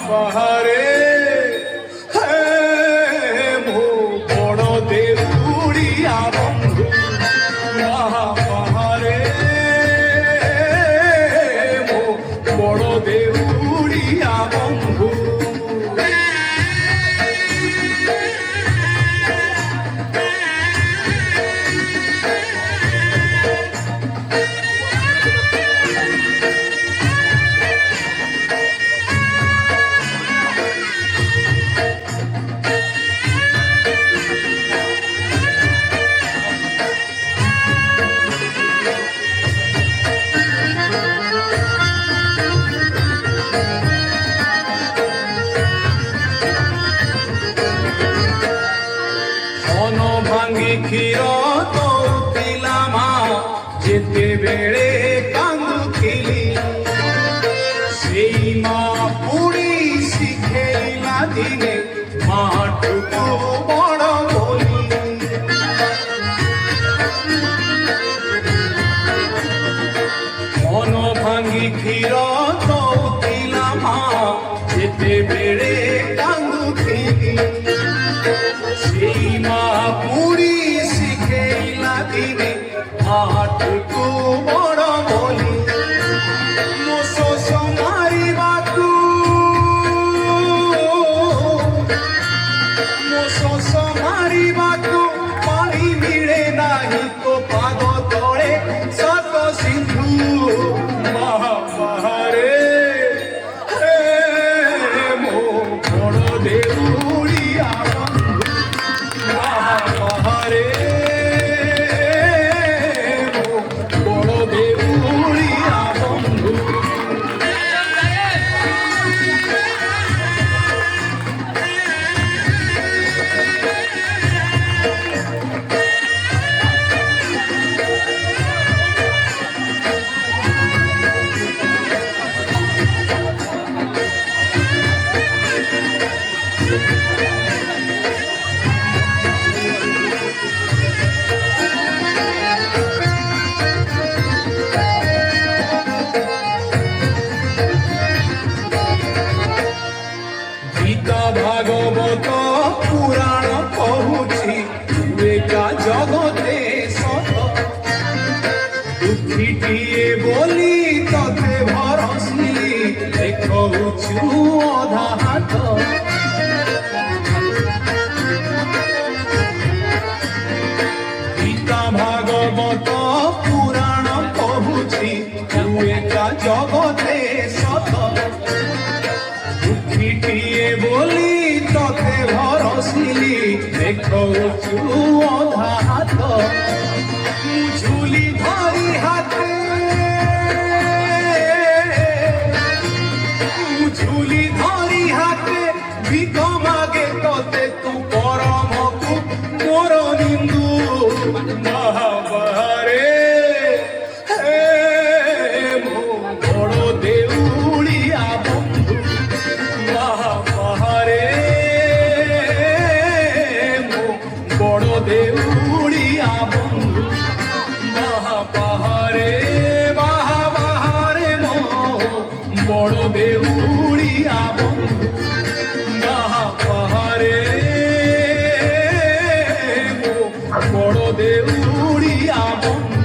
ମହାପାହାରେ ହେ ମୋ ବଡ଼ ଦେଉଡ଼ିଆ ବନ୍ଧୁ ମହାପାହାରେ ମୋ ବଡ଼ ଦେଉଡ଼ିଆ ବନ୍ଧୁ। ଭାଙ୍ଗି କ୍ଷୀର ଦଉଥିଲା ମା ଯେତେବେଳେ କାନ୍ଦୁଥିଲି ସେଇ ମା ପୁଣି ଶିଖେଇଲା ଦିନେ ମାଠୁକୁ ବଡ଼ ବୋଲି। ମନ ଭାଙ୍ଗି କ୍ଷୀର ଦଉଥିଲା ମା ଯେତେବେଳେ କାନ୍ଦୁଥିଲି ସେଇ ମା ପୁଣି ଶିଖେଇଲା ଦିନେ ମାଠୁକୁ ବଡ଼ ବୋଲି। ମୋ ଶୋଷ ମାରିବାକୁ ମୋ ଶୋଷ ମାରିବାକୁ ପାଣି ମିଳେ ନାହିଁ ତୋ ପାଦ ତଳେ ସତ ସିନ୍ଧୁ ମହାପାହାରେ ହେ ମୋ ବଡ଼ ଦେଉଡ଼ିଆ ମହାପାହାରେ ମୋ ବଡ଼ ଦେଉଡ଼ିଆ ବନ୍ଧୁ। ଗୀତା ଭାଗବତ ପୁରାଣ କହୁଛି ଏକା ଜଗତେ ସତ ଦୁଃଖୀଟିଏ ବୋଲି ତତେ ଭରସିଲି ଦେଖଉଛୁ ଅଧା ହାତ। ଗୀତା ଭାଗବତ ପୁରାଣ କହୁଛି ଏକା ଜଗତେ ସତ ଦୁଃଖୀଟିଏ ବୋଲି ତତେ ଭରସିଲି ଦେଖଉଛୁ ଅଧା ହାତ। ମୁଁ ଝୁଲି ଧରି ହାତେ ମୁଁ ଝୁଲି ଧରି ହାତେ ଭିକ ମାଗେ ତତେ ତୁ ପରମକୁ ମୋର ନିନ୍ଦୁ ମହାପାହାରେ ହେ ମୋ ବଡ଼ ଦେଉଡ଼ିଆ ବନ୍ଧୁ ମହାପାହାରେ ମୋ ବଡ଼ ଦେଉଡ଼ିଆ ବନ୍ଧୁ ମହାପାହାରେ ମହାପାହାରେ ମୋ ବଡ଼ ଦେଉଡ଼ିଆ ବନ୍ଧୁ ମହାପାହାରେ ମୋ ବଡ଼ ଦେଉଡ଼ିଆ ବନ୍ଧୁ।